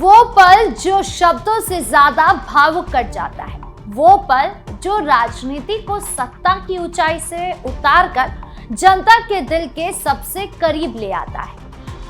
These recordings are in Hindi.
वो पल जो शब्दों से ज्यादा भावुक कर जाता है, वो पल जो राजनीति को सत्ता की ऊंचाई से उतारकर जनता के दिल के सबसे करीब ले आता है,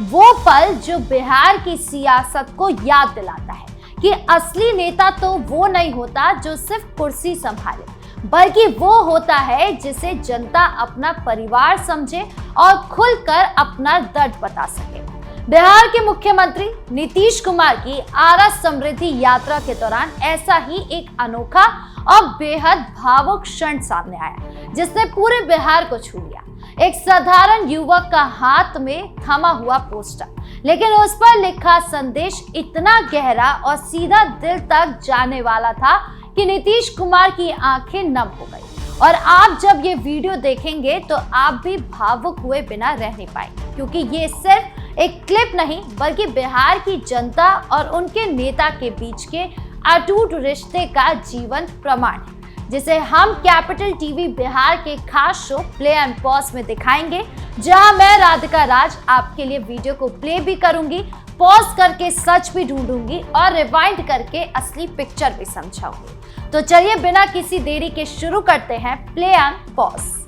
वो पल जो बिहार की सियासत को याद दिलाता है कि असली नेता तो वो नहीं होता जो सिर्फ कुर्सी संभाले, बल्कि वो होता है जिसे जनता अपना परिवार समझे और खुलकर अपना दर्द बता सके। बिहार के मुख्यमंत्री नीतीश कुमार की आरा समृद्धि यात्रा के दौरान ऐसा ही एक अनोखा और बेहद भावुक क्षण सामने आया, जिसने पूरे बिहार को छू लिया। एक साधारण युवक का हाथ में थमा हुआ पोस्टर, लेकिन उस पर लिखा संदेश इतना गहरा और सीधा दिल तक जाने वाला था कि नीतीश कुमार की आंखें नम हो गई। और आप जब ये वीडियो देखेंगे तो आप भी भावुक हुए बिना रह नहीं पाएंगे, क्योंकि ये सिर्फ एक क्लिप नहीं बल्कि बिहार की जनता और उनके नेता के बीच के अटूट रिश्ते का जीवंत प्रमाण है, जिसे हम कैपिटल टीवी बिहार के खास शो प्ले एंड पॉज में दिखाएंगे, जहां मैं राधिका राज आपके लिए वीडियो को प्ले भी करूंगी, पॉज करके सच भी ढूंढूंगी और रिवाइंड करके असली पिक्चर भी समझाऊंगी। तो चलिए बिना किसी देरी के शुरू करते हैं प्ले एंड पॉज।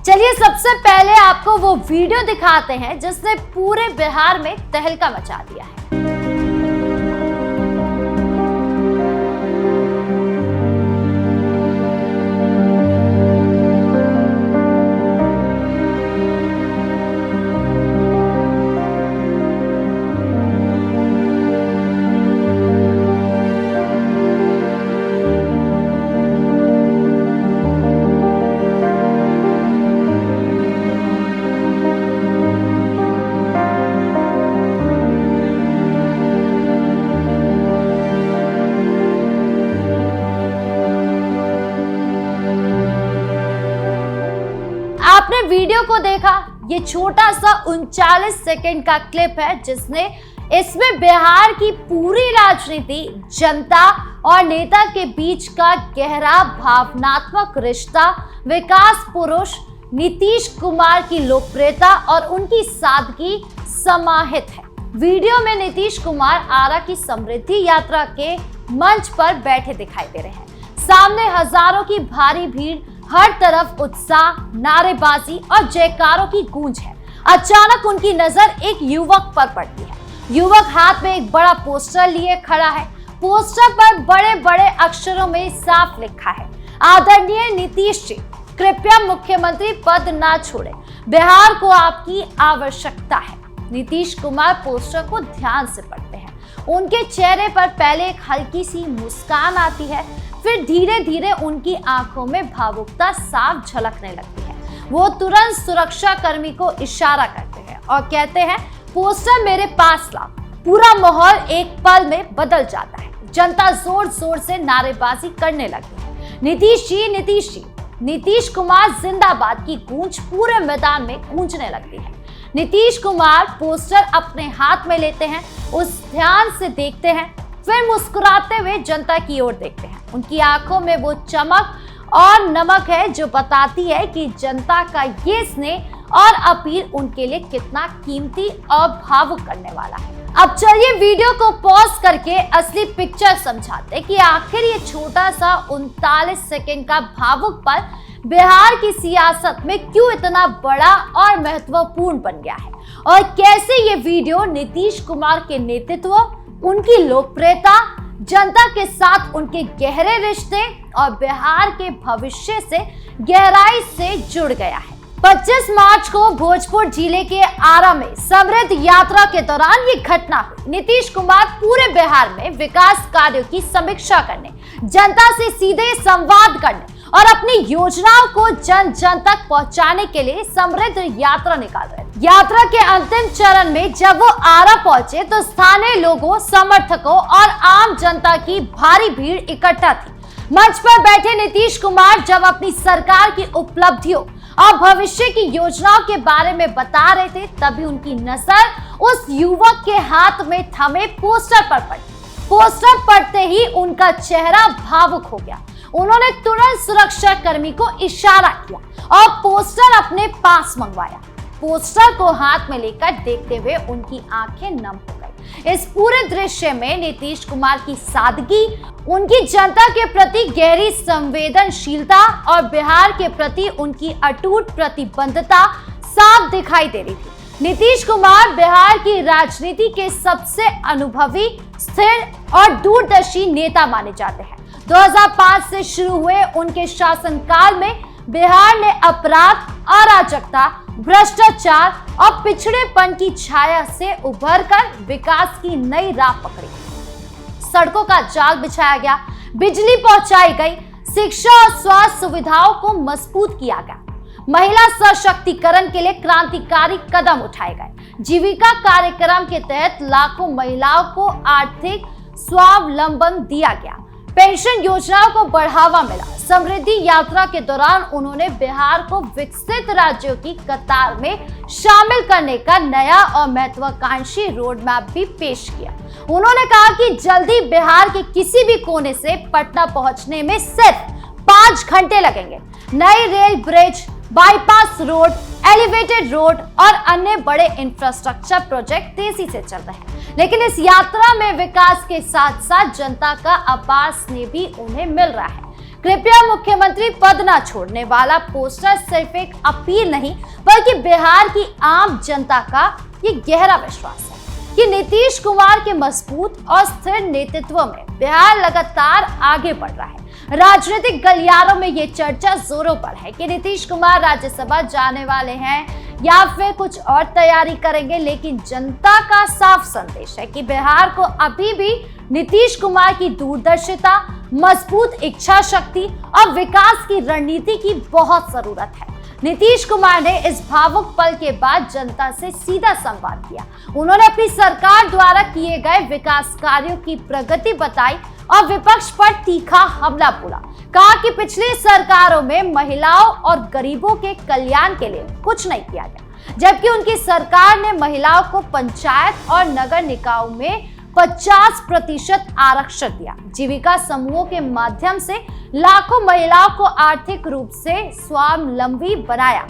चलिए सबसे पहले आपको वो वीडियो दिखाते हैं जिसने पूरे बिहार में तहलका मचा दिया है। आपने वीडियो को देखा, ये छोटा सा 39 सेकंड का क्लिप है जिसने इसमें बिहार की पूरी राजनीति, जनता और नेता के बीच का गहरा भावनात्मक रिश्ता, विकास पुरुष नीतीश कुमार की लोकप्रियता और उनकी सादगी समाहित है। वीडियो में नीतीश कुमार आरा की समृद्धि यात्रा के मंच पर बैठे दिखाई दे रहे हैं। सामने हजारों की भारी भीड़, हर तरफ उत्साह, नारेबाजी और जयकारों की गूंज है। अचानक उनकी नजर एक युवक पर पड़ती है। युवक हाथ में एक बड़ा पोस्टर लिए खड़ा है। पोस्टर पर बड़े बड़े अक्षरों में साफ लिखा है, आदरणीय नीतीश जी, कृपया मुख्यमंत्री पद ना छोड़े, बिहार को आपकी आवश्यकता है। नीतीश कुमार पोस्टर को ध्यान से पढ़ते हैं। उनके चेहरे पर पहले एक हल्की सी मुस्कान आती है, फिर धीरे धीरे उनकी आंखों में भावुकता साफ झलकने लगती है। वो तुरंत सुरक्षा कर्मी को इशारा करते हैं और कहते हैं, पोस्टर मेरे पास लाओ। पूरा माहौल एक पल में बदल जाता है। जनता जोर जोर से नारेबाजी करने लगती है। नीतीश जी, नीतीश जी, नीतीश कुमार जिंदाबाद की गूंज पूरे मैदान में गूंजने लगती है। नीतीश कुमार पोस्टर अपने हाथ में लेते हैं, उस ध्यान से देखते हैं, फिर मुस्कुराते हुए जनता की ओर देखते हैं। उनकी आंखों में वो चमक और नमक है जो बताती है कि जनता का ये स्नेह और अपील उनके लिए कितना कीमती और भावुक करने वाला है। अब चलिए वीडियो को पॉज करके असली पिक्चर समझाते हैं कि आखिर ये छोटा सा 39 सेकंड का भावुक पल बिहार की सियासत में क्यों इतना बड़ा और महत्वपूर्ण बन गया है, और कैसे ये वीडियो नीतीश कुमार के नेतृत्व, उनकी लोकप्रियता, जनता के साथ उनके गहरे रिश्ते और बिहार के भविष्य से गहराई से जुड़ गया है। 25 मार्च को भोजपुर जिले के आरा में समृद्ध यात्रा के दौरान ये घटना हुई। नीतीश कुमार पूरे बिहार में विकास कार्यों की समीक्षा करने, जनता से सीधे संवाद करने और अपनी योजनाओं को जन जन तक पहुंचाने के लिए समृद्ध यात्रा निकाल रहे थे। यात्रा के अंतिम चरण में जब वो आरा पहुंचे तो स्थानीय लोगों, समर्थकों और आम जनता की भारी भीड़ इकट्ठा थी। मंच पर बैठे नीतीश कुमार जब अपनी सरकार की उपलब्धियों और भविष्य की योजनाओं के बारे में बता रहे थे, तभी उनकी नजर उस युवक के हाथ में थमे पोस्टर पर पड़ी। पोस्टर पढ़ते ही उनका चेहरा भावुक हो गया। उन्होंने तुरंत सुरक्षा कर्मी को इशारा किया और पोस्टर अपने पास मंगवाया। पोस्टर को हाथ में लेकर देखते हुए उनकी आंखें नम हो गई। इस पूरे दृश्य में नीतीश कुमार की सादगी, उनकी जनता के प्रति गहरी संवेदनशीलता और बिहार के प्रति उनकी अटूट प्रतिबद्धता साफ दिखाई दे रही थी। नीतीश कुमार बिहार की राजनीति के सबसे अनुभवी, स्थिर और दूरदर्शी नेता माने जाते हैं। 2005 से शुरू हुए उनके शासनकाल में बिहार ने अपराध, अराजकता, भ्रष्टाचार और पिछड़ेपन की छाया से उभरकर विकास की नई राह पकड़ी। सड़कों का जाल बिछाया गया, बिजली पहुंचाई गई, शिक्षा और स्वास्थ्य सुविधाओं को मजबूत किया गया, महिला सशक्तिकरण के लिए क्रांतिकारी कदम उठाए गए। जीविका कार्यक्रम के तहत लाखों महिलाओं को आर्थिक स्वावलंबन दिया गया, पेंशन योजनाओं को बढ़ावा मिला। समृद्धि यात्रा के दौरान उन्होंने बिहार को विकसित राज्यों की कतार में शामिल करने का नया और महत्वाकांक्षी रोड मैप भी पेश किया। उन्होंने कहा कि जल्दी बिहार के किसी भी कोने से पटना पहुंचने में सिर्फ 5 घंटे लगेंगे। नई rail bridge, bypass road, elevated road और अन्य बड़े इंफ्रास्ट्रक्चर प्रोजेक्ट तेजी से चल रहे हैं। लेकिन इस यात्रा में विकास के साथ साथ जनता का अपार स्नेह भी उन्हें मिल रहा है। कृपया मुख्यमंत्री पद न छोड़ने वाला पोस्टर सिर्फ एक अपील नहीं, बल्कि बिहार की आम जनता का ये गहरा विश्वास है कि नीतीश कुमार के मजबूत और स्थिर नेतृत्व में बिहार लगातार आगे बढ़ रहा है। राजनीतिक गलियारों में ये चर्चा जोरों पर है कि नीतीश कुमार राज्यसभा जाने वाले हैं या फिर कुछ और तैयारी करेंगे, लेकिन जनता का साफ संदेश है कि बिहार को अभी भी नीतीश कुमार की दूरदर्शिता, मजबूत इच्छा शक्ति और विकास की रणनीति की बहुत जरूरत है। नीतीश कुमार ने इस भावुक पल के बाद जनता से सीधा संवाद किया। उन्होंने अपनी सरकार द्वारा किए गए विकास कार्यों की प्रगति बताई और विपक्ष पर तीखा हमला बोला। कहा कि पिछली सरकारों में महिलाओं और गरीबों के कल्याण के लिए कुछ नहीं किया गया, जबकि उनकी सरकार ने महिलाओं को पंचायत और नगर निकायों में 50% आरक्षण दिया। जीविका समूहों के माध्यम से लाखों महिलाओं को आर्थिक रूप से स्वावलंबी बनाया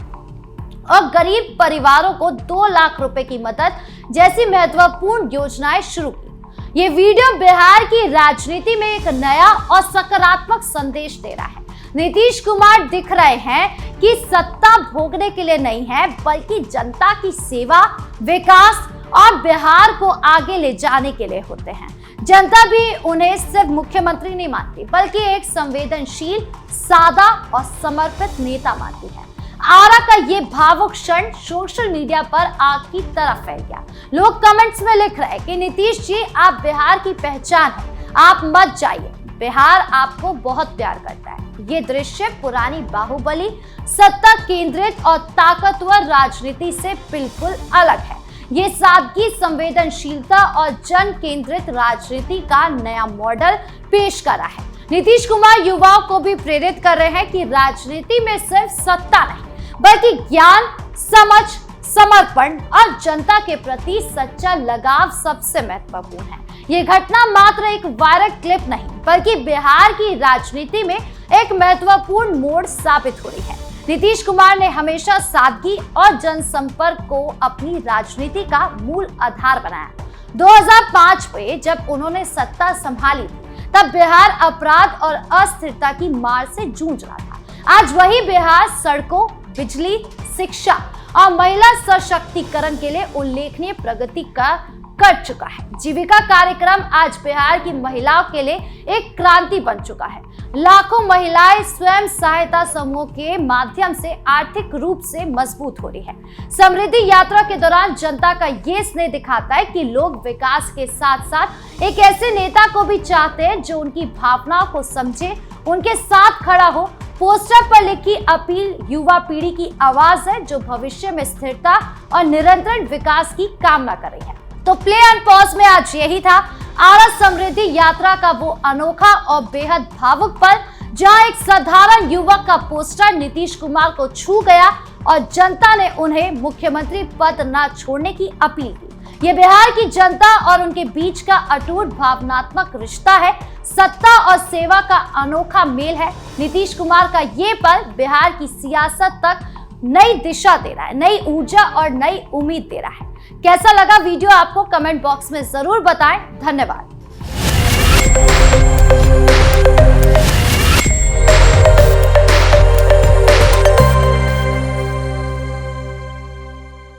और गरीब परिवारों को 2 लाख रुपए की मदद जैसी महत्वपूर्ण योजनाएं शुरू की। ये वीडियो बिहार की राजनीति में एक नया और सकारात्मक संदेश दे रहा है। नीतीश कुमार दिख रहे हैं कि सत्ता भोगने के लिए नहीं है, बल्कि जनता की सेवा, विकास और बिहार को आगे ले जाने के लिए होते हैं। जनता भी उन्हें सिर्फ मुख्यमंत्री नहीं मानती, बल्कि एक संवेदनशील, सादा और समर्पित नेता मानती है। आरा का ये भावुक क्षण सोशल मीडिया पर आग की तरह फैल गया। लोग कमेंट्स में लिख रहे हैं कि नीतीश जी, आप बिहार की पहचान है, आप मत जाइए, बिहार आपको बहुत प्यार करता है। ये दृश्य पुरानी बाहुबली, सत्ता केंद्रित और ताकतवर राजनीति से बिल्कुल अलग है। ये सादगी, संवेदनशीलता और जन केंद्रित राजनीति का नया मॉडल पेश कर रहा है। नीतीश कुमार युवाओं को भी प्रेरित कर रहे हैं कि राजनीति में सिर्फ सत्ता नहीं, बल्कि ज्ञान, समझ, समर्पण और जनता के प्रति सच्चा लगाव सबसे महत्वपूर्ण है। ये घटना मात्र एक वायरल क्लिप नहीं, बल्कि बिहार की राजनीति में एक महत्वपूर्ण मोड़ साबित हो रही है। नीतीश कुमार ने हमेशा सादगी और जनसंपर्क को अपनी राजनीति का मूल आधार बनाया। 2005 में जब उन्होंने सत्ता संभाली तब बिहार अपराध और अस्थिरता की मार से जूझ रहा था। आज वही बिहार सड़कों, बिजली, शिक्षा और महिला सशक्तिकरण के लिए उल्लेखनीय प्रगति कर चुका है। जीविका कार्यक्रम आज बिहार की महिलाओं के लिए एक क्रांति बन चुका है। लाखों महिलाएं स्वयं सहायता समूह के माध्यम से आर्थिक रूप से मजबूत हो रही है। समृद्धि यात्रा के दौरान जनता का ये स्नेह दिखाता है कि लोग विकास के साथ साथ एक ऐसे नेता को भी चाहते हैं जो उनकी भावनाओं को समझे, उनके साथ खड़ा हो। पोस्टर पर लिखी अपील युवा पीढ़ी की आवाज है जो भविष्य में स्थिरता और निरंतर विकास की कामना कर रही है। तो प्ले एंड पॉज में आज यही था आरा समृद्धि यात्रा का वो अनोखा और बेहद भावुक पल, जहां एक साधारण युवक का पोस्टर नीतीश कुमार को छू गया और जनता ने उन्हें मुख्यमंत्री पद न छोड़ने की अपील की। ये बिहार की जनता और उनके बीच का अटूट भावनात्मक रिश्ता है, सत्ता और सेवा का अनोखा मेल है। नीतीश कुमार का ये पल बिहार की सियासत तक नई दिशा दे रहा है, नई ऊर्जा और नई उम्मीद दे रहा है। कैसा लगा वीडियो आपको कमेंट बॉक्स में जरूर बताएं। धन्यवाद।